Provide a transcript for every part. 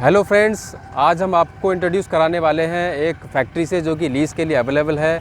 Hello friends, आज हम आपको इंट्रोड्यूस कराने वाले हैं एक फैक्ट्री से जो कि लीज़ के लिए अवेलेबल है।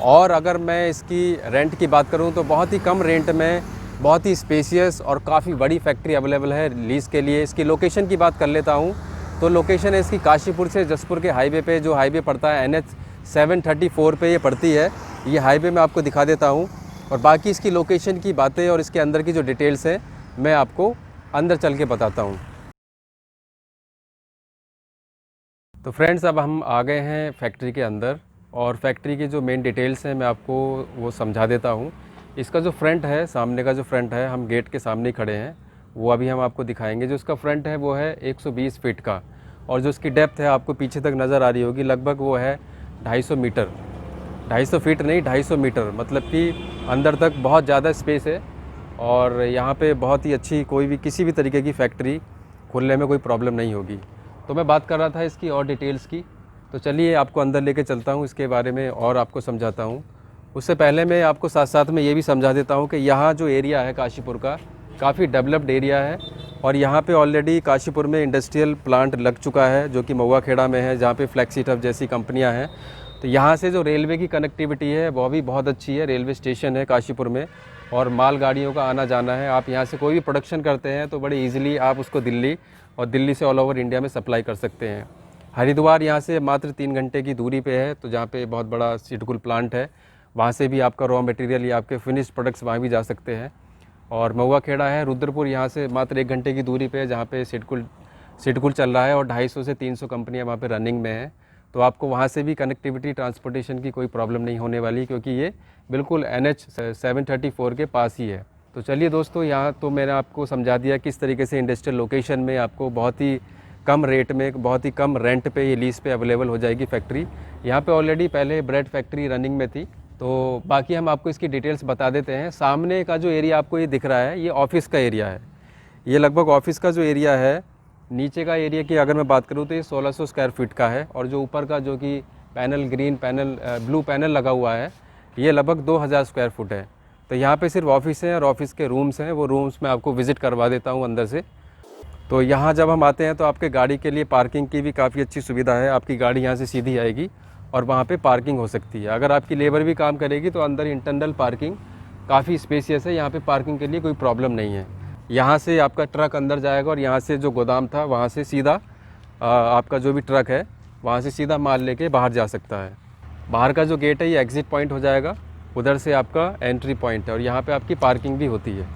और अगर मैं इसकी रेंट की बात करूं तो बहुत ही कम रेंट में बहुत ही स्पेशियस और काफ़ी बड़ी फैक्ट्री अवेलेबल है लीज़ के लिए। इसकी लोकेशन की बात कर लेता हूं तो लोकेशन है इसकी काशीपुर से जसपुर के हाईवे पे, जो हाईवे पड़ता है NH 734 पे ये पड़ती है। ये हाईवे मैं आपको दिखा देता हूँ और बाकी इसकी लोकेशन की बातें और इसके अंदर की जो डिटेल्स हैं मैं आपको अंदर चल के बताता हूँ। तो फ्रेंड्स, अब हम आ गए हैं फैक्ट्री के अंदर और फैक्ट्री की जो मेन डिटेल्स हैं मैं आपको वो समझा देता हूँ। इसका जो फ्रंट है, सामने का जो फ्रंट है, हम गेट के सामने ही खड़े हैं, वो अभी हम आपको दिखाएंगे। जो इसका फ्रंट है वो है 120 फीट का और जो इसकी डेप्थ है आपको पीछे तक नज़र आ रही होगी, लगभग वो है 250 मीटर। 250 फीट नहीं, 250 मीटर, मतलब कि अंदर तक बहुत ज़्यादा स्पेस है और यहाँ पे बहुत ही अच्छी कोई भी किसी भी तरीके की फैक्ट्री खुलने में कोई प्रॉब्लम नहीं होगी। तो मैं बात कर रहा था इसकी और डिटेल्स की, तो चलिए आपको अंदर लेके चलता हूँ, इसके बारे में और आपको समझाता हूँ। उससे पहले मैं आपको साथ साथ में ये भी समझा देता हूँ कि यहाँ जो एरिया है काशीपुर का, काफ़ी डेवलप्ड एरिया है और यहाँ पे ऑलरेडी काशीपुर में इंडस्ट्रियल प्लांट लग चुका है जो कि महुआ खेड़ा में है, जहाँ पे फ्लेक्सी टफ जैसी कंपनियाँ हैं। तो यहाँ से जो रेलवे की कनेक्टिविटी है वो भी बहुत अच्छी है। रेलवे स्टेशन है काशीपुर में और माल गाड़ियों का आना जाना है। आप यहाँ से कोई भी प्रोडक्शन करते हैं तो बड़े ईजिली आप उसको दिल्ली और दिल्ली से ऑल ओवर इंडिया में सप्लाई कर सकते हैं। हरिद्वार यहाँ से मात्र 3 घंटे की दूरी पे है, तो जहाँ पे बहुत बड़ा सिडकुल प्लांट है, वहाँ से भी आपका रॉ मटेरियल या आपके फिनिश्ड प्रोडक्ट्स वहाँ भी जा सकते हैं। और महुआ खेड़ा है रुद्रपुर, यहाँ से मात्र 1 घंटे की दूरी पे है, जहाँ पे सिडकुल चल रहा है और 250 से 300 कंपनियाँ वहाँ पे रनिंग में हैं। तो आपको वहाँ से भी कनेक्टिविटी, ट्रांसपोर्टेशन की कोई प्रॉब्लम नहीं होने वाली, क्योंकि ये बिल्कुल NH 734 के पास ही है। तो चलिए दोस्तों, यहाँ तो मैंने आपको समझा दिया किस तरीके से इंडस्ट्रियल लोकेशन में आपको बहुत ही कम रेट में, बहुत ही कम रेंट पे ये लीज़ पे अवेलेबल हो जाएगी फैक्ट्री। यहाँ पे ऑलरेडी पहले ब्रेड फैक्ट्री रनिंग में थी। तो बाकी हम आपको इसकी डिटेल्स बता देते हैं। सामने का जो एरिया आपको ये दिख रहा है, ये ऑफिस का एरिया है। ये लगभग ऑफिस का जो एरिया है, नीचे का एरिया की अगर मैं बात करूँ तो ये 1600 स्क्वायर फीट का है और जो ऊपर का जो कि panel, green panel, blue panel लगा हुआ है, ये लगभग 2000 स्क्वायर फुट है। तो यहाँ पे सिर्फ ऑफिस है और ऑफिस के रूम्स हैं, वो रूम्स मैं आपको विज़िट करवा देता हूँ अंदर से। तो यहाँ जब हम आते हैं तो आपके गाड़ी के लिए पार्किंग की भी काफ़ी अच्छी सुविधा है। आपकी गाड़ी यहाँ से सीधी आएगी और वहाँ पे पार्किंग हो सकती है। अगर आपकी लेबर भी काम करेगी तो अंदर इंटरनल पार्किंग काफ़ी स्पेसियस है, यहाँ पे पार्किंग के लिए कोई प्रॉब्लम नहीं है। यहाँ से आपका ट्रक अंदर जाएगा और यहाँ से जो गोदाम था वहाँ से सीधा आपका जो भी ट्रक है वहाँ से सीधा माल लेके बाहर जा सकता है। बाहर का जो गेट है ये एग्ज़िट पॉइंट हो जाएगा, उधर से आपका एंट्री पॉइंट है और यहाँ पे आपकी पार्किंग भी होती है।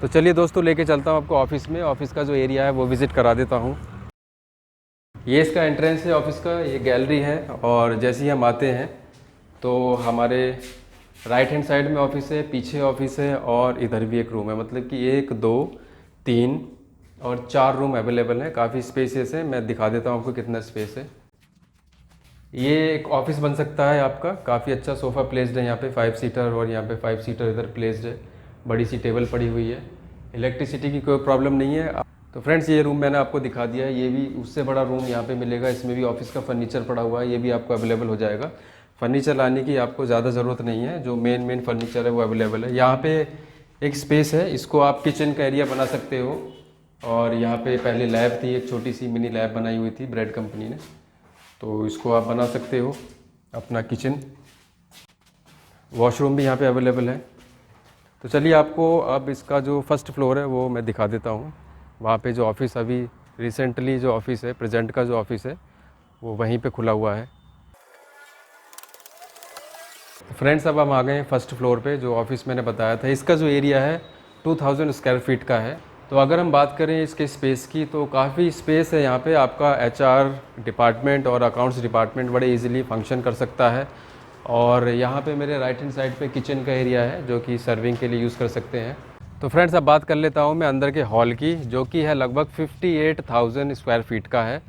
तो चलिए दोस्तों, लेके चलता हूँ आपको ऑफिस में। ऑफिस का जो एरिया है वो विज़िट करा देता हूँ। ये इसका एंट्रेंस है ऑफिस का, ये गैलरी है और जैसे ही हम आते हैं तो हमारे राइट हैंड साइड में ऑफिस है, पीछे ऑफिस है और इधर भी एक रूम है। मतलब कि 1 2 3 और 4 रूम अवेलेबल हैं, काफ़ी स्पेसियस है। मैं दिखा देता हूँ आपको कितना स्पेस है। ये एक ऑफिस बन सकता है आपका। काफ़ी अच्छा सोफ़ा प्लेस्ड है यहाँ पे, 5 सीटर, और यहाँ पे 5 सीटर इधर प्लेस्ड है। बड़ी सी टेबल पड़ी हुई है। इलेक्ट्रिसिटी की कोई प्रॉब्लम नहीं है। तो फ्रेंड्स, ये रूम मैंने आपको दिखा दिया है। ये भी उससे बड़ा रूम यहाँ पे मिलेगा, इसमें भी ऑफिस का फर्नीचर पड़ा हुआ है, ये भी आपको अवेलेबल हो जाएगा। फर्नीचर लाने की आपको ज़्यादा ज़रूरत नहीं है, जो मेन फर्नीचर है वो अवेलेबल है। यहाँ पे एक स्पेस है, इसको आप किचन का एरिया बना सकते हो। और यहाँ पे पहले लैब थी, एक छोटी सी मिनी लैब बनाई हुई थी ब्रेड कंपनी ने, तो इसको आप बना सकते हो अपना किचन। वॉशरूम भी यहाँ पे अवेलेबल है। तो चलिए आपको अब इसका जो फर्स्ट फ्लोर है वो मैं दिखा देता हूँ। वहाँ पे जो ऑफ़िस अभी रिसेंटली जो ऑफ़िस है, प्रेजेंट का जो ऑफ़िस है वो वहीं पे खुला हुआ है। फ्रेंड्स, अब हम आ गए हैं फर्स्ट फ्लोर पे, जो ऑफ़िस मैंने बताया था। इसका जो एरिया है 2000 स्क्वायर फीट का है। तो अगर हम बात करें इसके स्पेस की तो काफ़ी स्पेस है यहाँ पे। आपका HR डिपार्टमेंट और अकाउंट्स डिपार्टमेंट बड़े इजीली फंक्शन कर सकता है। और यहाँ पे मेरे राइट हैंड साइड पे किचन का एरिया है जो कि सर्विंग के लिए यूज़ कर सकते हैं। तो फ्रेंड्स, अब बात कर लेता हूँ मैं अंदर के हॉल की, जो कि है लगभग 58,000 स्क्वायर फीट का है।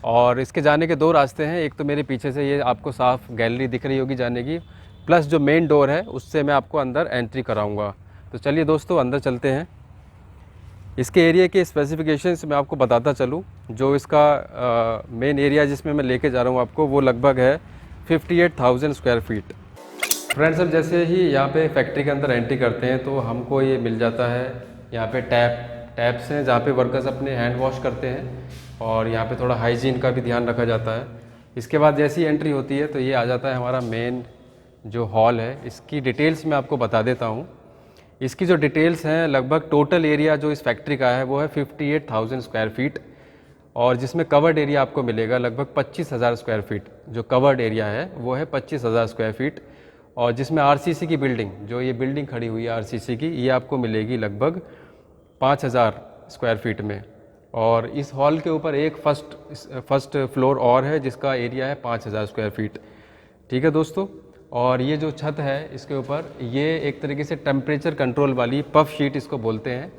और इसके जाने के 2 रास्ते हैं। एक तो मेरे पीछे से ये आपको साफ गैलरी दिख रही होगी जाने की, प्लस जो मेन डोर है उससे मैं आपको अंदर एंट्री कराऊंगा। तो चलिए दोस्तों, अंदर चलते हैं। इसके एरिया के स्पेसिफिकेशंस मैं आपको बताता चलूँ। जो इसका मेन एरिया जिसमें मैं लेके जा रहा हूँ आपको, वो लगभग है 58,000 स्क्वायर फीट। फ्रेंड्स, अब जैसे ही यहाँ पे फैक्ट्री के अंदर एंट्री करते हैं तो हमको ये मिल जाता है, यहाँ पे टैप्स हैं जहाँ पे वर्कर्स अपने हैंड वॉश करते हैं। और यहाँ पे थोड़ा हाइजीन का भी ध्यान रखा जाता है। इसके बाद जैसी एंट्री होती है तो ये आ जाता है हमारा मेन जो हॉल है। इसकी डिटेल्स मैं आपको बता देता हूँ। इसकी जो डिटेल्स हैं, लगभग टोटल एरिया जो इस फैक्ट्री का है वो है 58,000 स्क्वायर फीट, और जिसमें कवर्ड एरिया आपको मिलेगा लगभग 25,000 स्क्वायर फीट। जो कवर्ड एरिया है वो है 25,000 स्क्वायर फीट, और जिसमें आरसीसी की बिल्डिंग, जो ये बिल्डिंग खड़ी हुई है आरसीसी की, ये आपको मिलेगी लगभग 5,000 स्क्वायर फीट में। और इस हॉल के ऊपर एक फर्स्ट फ्लोर और है जिसका एरिया है 5,000 स्क्वायर फीट। ठीक है दोस्तों। और ये जो छत है इसके ऊपर, ये एक तरीके से टेम्परेचर कंट्रोल वाली पफ शीट इसको बोलते हैं,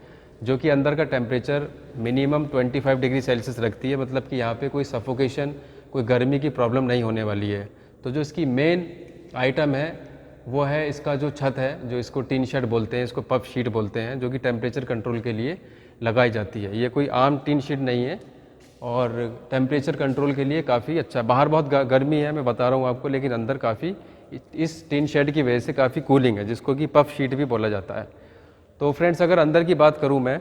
जो कि अंदर का टेम्परेचर मिनिमम 25 डिग्री सेल्सियस रखती है। मतलब कि यहाँ पे कोई सफोकेशन, कोई गर्मी की प्रॉब्लम नहीं होने वाली है। तो जो इसकी मेन आइटम है वो है इसका जो छत है, जो इसको टीन शेड बोलते हैं, इसको पफ शीट बोलते हैं, जो कि टेम्परेचर कंट्रोल के लिए लगाई जाती है। ये कोई आम टीन शीट नहीं है, और टेम्परेचर कंट्रोल के लिए काफ़ी अच्छा। बाहर बहुत गर्मी है, मैं बता रहा हूँ आपको, लेकिन अंदर काफ़ी इस टीन शेड की वजह से काफ़ी कूलिंग है, जिसको कि पफ शीट भी बोला जाता है। तो फ्रेंड्स, अगर अंदर की बात करूँ मैं,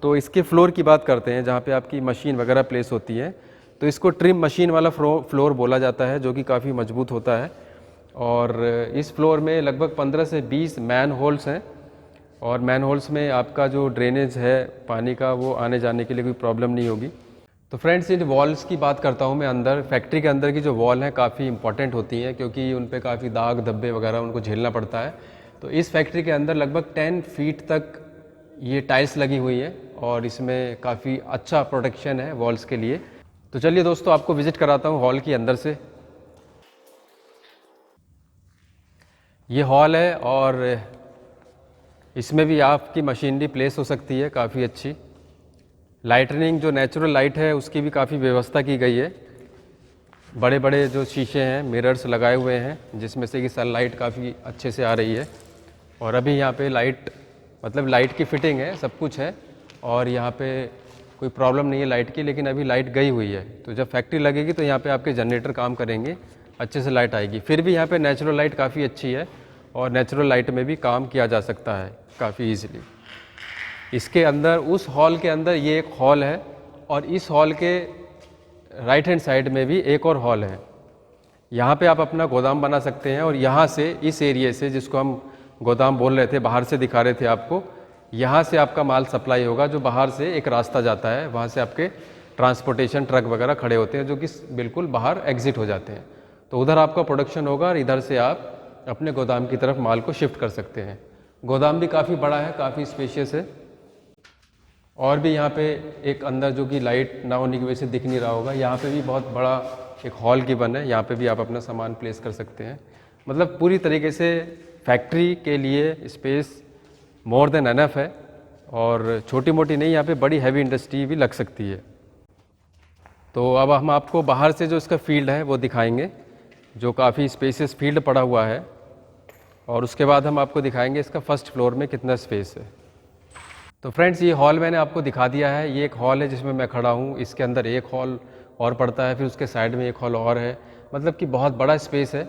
तो इसके फ्लोर की बात करते हैं, जहाँ पे आपकी मशीन वगैरह प्लेस होती है। तो इसको ट्रिम मशीन वाला फ्लोर बोला जाता है, जो कि काफ़ी मजबूत होता है। और इस फ्लोर में लगभग 15 से 20 मैन होल्स हैं, और मैन होल्स में आपका जो ड्रेनेज है पानी का, वो आने जाने के लिए कोई प्रॉब्लम नहीं होगी। तो फ्रेंड्स, इन वॉल्स की बात करता हूँ मैं। अंदर फैक्ट्री के अंदर की जो वॉल हैं काफ़ी इंपॉर्टेंट होती हैं, क्योंकि उन पे काफ़ी दाग धब्बे वगैरह उनको झेलना पड़ता है। तो इस फैक्ट्री के अंदर लगभग 10 फीट तक ये टाइल्स लगी हुई है, और इसमें काफ़ी अच्छा प्रोटेक्शन है वॉल्स के लिए। तो चलिए दोस्तों, आपको विज़िट कराता हूँ हॉल की अंदर से। ये हॉल है, और इसमें भी आपकी मशीनरी प्लेस हो सकती है काफ़ी अच्छी। लाइटनिंग, जो नेचुरल लाइट है, उसकी भी काफ़ी व्यवस्था की गई है। बड़े बड़े जो शीशे हैं, मिरर्स लगाए हुए हैं, जिसमें से कि सनलाइट काफ़ी अच्छे से आ रही है। और अभी यहाँ पे लाइट, मतलब लाइट की फिटिंग है, सब कुछ है, और यहाँ पे कोई प्रॉब्लम नहीं है लाइट की। लेकिन अभी लाइट गई हुई है, तो जब फैक्ट्री लगेगी तो यहाँ पे आपके जनरेटर काम करेंगे, अच्छे से लाइट आएगी। फिर भी यहाँ पे नेचुरल लाइट काफ़ी अच्छी है, और नेचुरल लाइट में भी काम किया जा सकता है काफ़ी ईजिली। इसके अंदर, उस हॉल के अंदर, ये एक हॉल है, और इस हॉल के राइट हैंड साइड में भी एक और हॉल है। यहाँ पे आप अपना गोदाम बना सकते हैं, और यहाँ से, इस एरिया से, जिसको हम गोदाम बोल रहे थे, बाहर से दिखा रहे थे आपको, यहाँ से आपका माल सप्लाई होगा। जो बाहर से एक रास्ता जाता है, वहाँ से आपके ट्रांसपोर्टेशन ट्रक वगैरह खड़े होते हैं, जो कि बिल्कुल बाहर एग्जिट हो जाते हैं। तो उधर आपका प्रोडक्शन होगा, और इधर से आप अपने गोदाम की तरफ माल को शिफ्ट कर सकते हैं। गोदाम भी काफ़ी बड़ा है, काफ़ी स्पेशियस है। और भी यहाँ पे एक अंदर, जो कि लाइट ना होने की वजह से दिख नहीं रहा होगा, यहाँ पे भी बहुत बड़ा एक हॉल गिवन है। यहाँ पे भी आप अपना सामान प्लेस कर सकते हैं। मतलब पूरी तरीके से फैक्ट्री के लिए स्पेस मोर देन एनफ है, और छोटी मोटी नहीं, यहाँ पे बड़ी हैवी इंडस्ट्री भी लग सकती है। तो अब हम आपको बाहर से जो इसका फील्ड है वो दिखाएंगे, जो काफ़ी स्पेसियस फील्ड पड़ा हुआ है। और उसके बाद हम आपको दिखाएंगे इसका फर्स्ट फ्लोर में कितना स्पेस है। तो फ्रेंड्स, ये हॉल मैंने आपको दिखा दिया है। ये एक हॉल है जिसमें मैं खड़ा हूँ। इसके अंदर एक हॉल और पड़ता है, फिर उसके साइड में एक हॉल और है। मतलब कि बहुत बड़ा स्पेस है,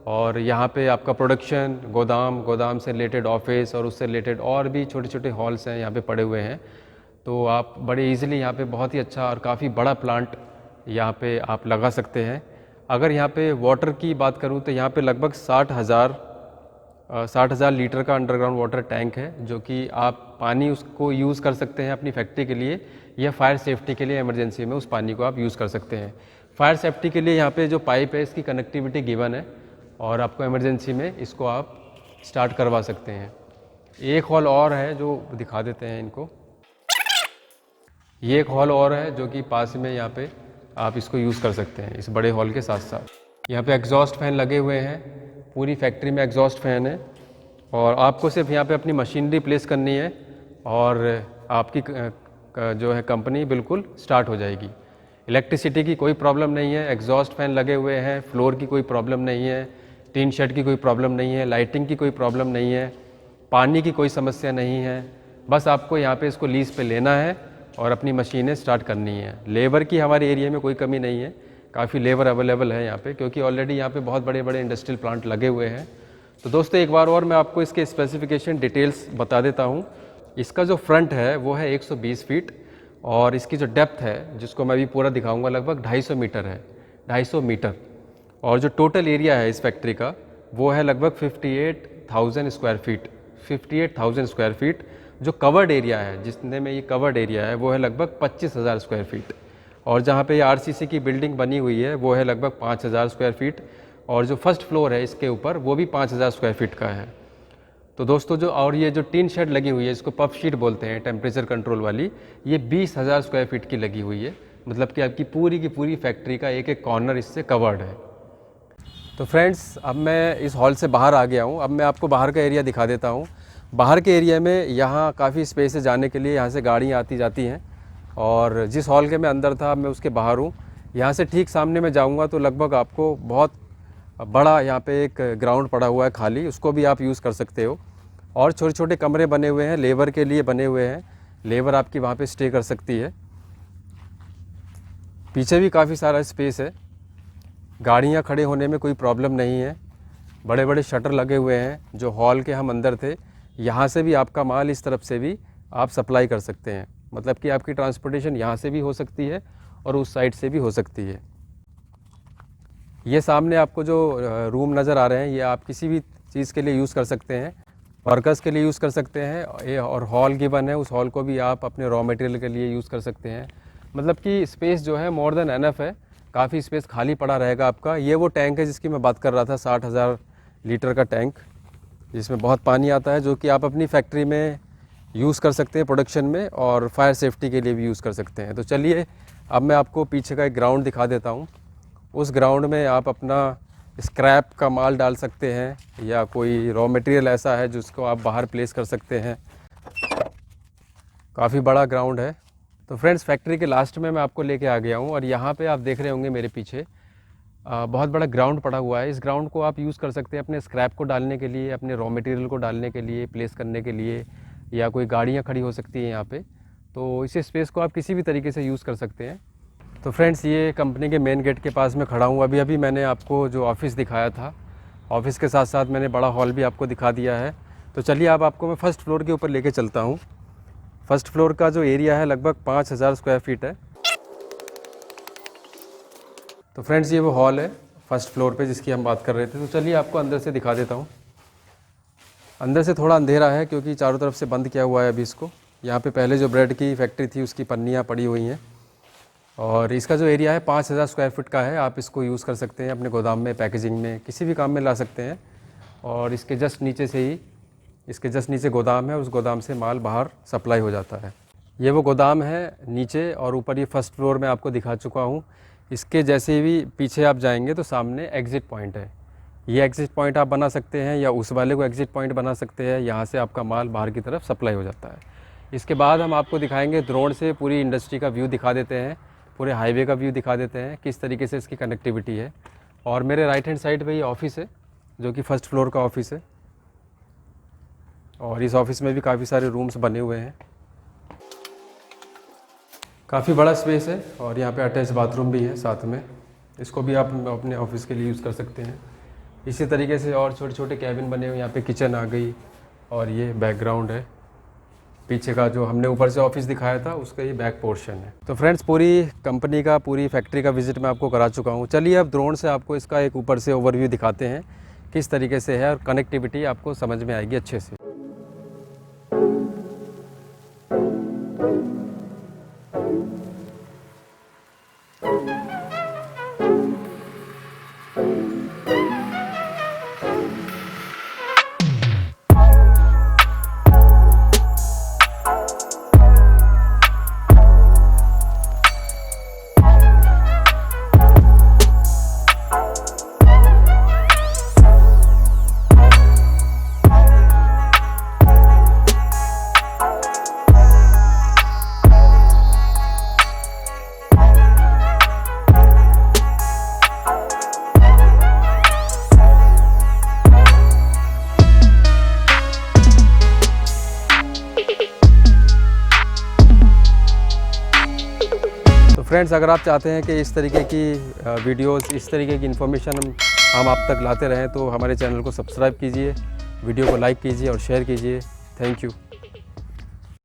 और यहाँ पे आपका प्रोडक्शन, गोदाम से रिलेटेड ऑफिस, और उससे रिलेटेड और भी छोटे छोटे हॉल्स हैं यहाँ पे पड़े हुए हैं। तो आप बड़े इजीली यहाँ पे बहुत ही अच्छा और काफ़ी बड़ा प्लांट यहाँ पे आप लगा सकते हैं। अगर यहाँ पे वाटर की बात करूँ तो यहाँ पे लगभग 60,000 लीटर का अंडरग्राउंड वाटर टैंक है, जो कि आप पानी उसको यूज़ कर सकते हैं अपनी फैक्ट्री के लिए, या फायर सेफ्टी के लिए इमरजेंसी में उस पानी को आप यूज़ कर सकते हैं। फायर सेफ्टी के लिए यहाँ पे जो पाइप है, इसकी कनेक्टिविटी गिवन है, और आपको इमरजेंसी में इसको आप स्टार्ट करवा सकते हैं। एक हॉल और है जो दिखा देते हैं इनको। ये एक हॉल और है जो कि पास में, यहाँ पे आप इसको यूज़ कर सकते हैं इस बड़े हॉल के साथ साथ। यहाँ पे एग्जॉस्ट फैन लगे हुए हैं, पूरी फैक्ट्री में एग्जॉस्ट फैन है, और आपको सिर्फ यहाँ पे अपनी मशीनरी प्लेस करनी है, और आपकी जो है कंपनी बिल्कुल स्टार्ट हो जाएगी। इलेक्ट्रिसिटी की कोई प्रॉब्लम नहीं है, एग्जॉस्ट फैन लगे हुए हैं, फ्लोर की कोई प्रॉब्लम नहीं है, टीन शेड की कोई प्रॉब्लम नहीं है, लाइटिंग की कोई प्रॉब्लम नहीं है, पानी की कोई समस्या नहीं है। बस आपको यहाँ पे इसको लीज पे लेना है और अपनी मशीनें स्टार्ट करनी है। लेबर की हमारे एरिया में कोई कमी नहीं है, काफ़ी लेबर अवेलेबल है यहाँ पे, क्योंकि ऑलरेडी यहाँ पे बहुत बड़े बड़े इंडस्ट्रियल प्लांट लगे हुए हैं। तो दोस्तों, एक बार और मैं आपको इसके स्पेसिफिकेशन डिटेल्स बता देता हूँ। इसका जो फ्रंट है वो है 120 फीट, और इसकी जो डेप्थ है, जिसको मैं अभी पूरा दिखाऊंगा, लगभग 250 मीटर है, 250 मीटर। और जो टोटल एरिया है इस फैक्ट्री का वो है लगभग 58,000 स्क्वायर फीट। 58,000 स्क्वायर फीट जो कवर्ड एरिया है, जितने में ये कवर्ड एरिया है वो है लगभग 25,000 स्क्वायर फीट। और जहाँ पे आरसीसी की बिल्डिंग बनी हुई है वो है लगभग 5,000 स्क्वायर फीट। और जो फर्स्ट फ्लोर है इसके ऊपर वो भी 5,000 स्क्वायर फीट का है। तो दोस्तों ये जो टीन शेड लगी हुई है, इसको पफ शीट बोलते हैं, टेम्परेचर कंट्रोल वाली, ये 20,000 स्क्वायर फीट की लगी हुई है। मतलब कि आपकी पूरी की पूरी फैक्ट्री का एक एक कॉर्नर इससे कवर्ड है। तो फ्रेंड्स, अब मैं इस हॉल से बाहर आ गया हूँ। अब मैं आपको बाहर का एरिया दिखा देता हूँ। बाहर के एरिया में यहाँ काफ़ी स्पेस है जाने के लिए, यहाँ से गाड़ियाँ आती जाती हैं। और जिस हॉल के मैं अंदर था मैं उसके बाहर हूँ। यहाँ से ठीक सामने मैं जाऊँगा तो लगभग आपको बहुत बड़ा यहाँ पे एक ग्राउंड पड़ा हुआ है खाली, उसको भी आप यूज़ कर सकते हो। और छोटे छोटे कमरे बने हुए हैं, लेबर के लिए बने हुए हैं, लेबर आपकी वहाँ पे स्टे कर सकती है। पीछे भी काफ़ी सारा स्पेस है, गाड़ियाँ खड़े होने में कोई प्रॉब्लम नहीं है। बड़े बड़े शटर लगे हुए हैं। जो हॉल के हम अंदर थे, यहाँ से भी आपका माल इस तरफ से भी आप सप्लाई कर सकते हैं। मतलब कि आपकी ट्रांसपोर्टेशन यहाँ से भी हो सकती है और उस साइड से भी हो सकती है। ये सामने आपको जो रूम नज़र आ रहे हैं, ये आप किसी भी चीज़ के लिए यूज़ कर सकते हैं। वर्कर्स के लिए यूज़ कर सकते हैं। और हॉल गिवन है, उस हॉल को भी आप अपने रॉ मटेरियल के लिए यूज़ कर सकते हैं। मतलब कि स्पेस जो है मोर देन एनफ है, काफ़ी स्पेस खाली पड़ा रहेगा आपका। ये वो टैंक है जिसकी मैं बात कर रहा था, 60,000 लीटर का टैंक, जिसमें बहुत पानी आता है, जो कि आप अपनी फैक्ट्री में यूज़ कर सकते हैं प्रोडक्शन में, और फायर सेफ्टी के लिए भी यूज़ कर सकते हैं। तो चलिए अब मैं आपको पीछे का एक ग्राउंड दिखा देता हूँ। उस ग्राउंड में आप अपना स्क्रैप का माल डाल सकते हैं, या कोई रॉ मटेरियल ऐसा है जिसको आप बाहर प्लेस कर सकते हैं। काफ़ी बड़ा ग्राउंड है। तो फ्रेंड्स, फैक्ट्री के लास्ट में मैं आपको लेके आ गया हूँ, और यहाँ पे आप देख रहे होंगे मेरे पीछे बहुत बड़ा ग्राउंड पड़ा हुआ है। इस ग्राउंड को आप यूज़ कर सकते हैं अपने स्क्रैप को डालने के लिए, अपने रॉ मटेरियल को डालने के लिए, प्लेस करने के लिए, या कोई गाड़ियाँ खड़ी हो सकती हैं यहाँ पे। तो इस स्पेस को आप किसी भी तरीके से यूज़ कर सकते हैं। तो फ्रेंड्स, ये कंपनी के मेन गेट के पास में खड़ा हूँ। अभी मैंने आपको जो ऑफ़िस दिखाया था, ऑफ़िस के साथ साथ मैंने बड़ा हॉल भी आपको दिखा दिया है। तो चलिए अब आपको मैं फ़र्स्ट फ्लोर के ऊपर लेके चलता हूँ। फर्स्ट फ्लोर का जो एरिया है लगभग 5,000 स्क्वायर फीट है। तो फ्रेंड्स, ये वो हॉल है फर्स्ट फ्लोर पे जिसकी हम बात कर रहे थे। तो चलिए आपको अंदर से दिखा देता हूँ। अंदर से थोड़ा अंधेरा है क्योंकि चारों तरफ से बंद किया हुआ है अभी इसको। यहाँ पे पहले जो ब्रेड की फैक्ट्री थी उसकी पन्नियाँ पड़ी हुई हैं। और इसका जो एरिया है 5,000 स्क्वायर फीट का है। आप इसको यूज़ कर सकते हैं अपने गोदाम में, पैकेजिंग में, किसी भी काम में ला सकते हैं। और इसके जस्ट नीचे गोदाम है, उस गोदाम से माल बाहर सप्लाई हो जाता है। ये वो गोदाम है नीचे, और ऊपर ये फर्स्ट फ्लोर में आपको दिखा चुका हूँ। इसके जैसे भी पीछे आप जाएंगे तो सामने एग्ज़िट पॉइंट है। ये एग्ज़िट पॉइंट आप बना सकते हैं, या उस वाले को एग्ज़िट पॉइंट बना सकते हैं। यहाँ से आपका माल बाहर की तरफ सप्लाई हो जाता है। इसके बाद हम आपको दिखाएंगे ड्रोन से पूरी इंडस्ट्री का व्यू दिखा देते हैं, पूरे हाईवे का व्यू दिखा देते हैं, किस तरीके से इसकी कनेक्टिविटी है। और मेरे राइट हैंड साइड पे ये ऑफिस है जो कि फर्स्ट फ्लोर का ऑफिस है। और इस ऑफिस में भी काफ़ी सारे रूम्स बने हुए हैं। काफ़ी बड़ा स्पेस है, और यहाँ पे अटैच बाथरूम भी है साथ में। इसको भी आप अपने ऑफिस के लिए यूज़ कर सकते हैं। इसी तरीके से और छोटे छोटे कैबिन बने हुए। यहाँ पे किचन आ गई, और ये बैकग्राउंड है पीछे का, जो हमने ऊपर से ऑफिस दिखाया था उसका ये बैक पोर्शन है। तो फ्रेंड्स, पूरी कंपनी का, पूरी फैक्ट्री का विजिट मैं आपको करा चुका हूँ। चलिए अब ड्रोन से आपको इसका एक ऊपर से ओवरव्यू दिखाते हैं किस तरीके से है, और कनेक्टिविटी आपको समझ में आएगी अच्छे से। फ्रेंड्स, अगर आप चाहते हैं कि इस तरीके की वीडियोस, इस तरीके की इन्फॉर्मेशन हम आप तक लाते रहें, तो हमारे चैनल को सब्सक्राइब कीजिए, वीडियो को लाइक कीजिए और शेयर कीजिए। Thank you.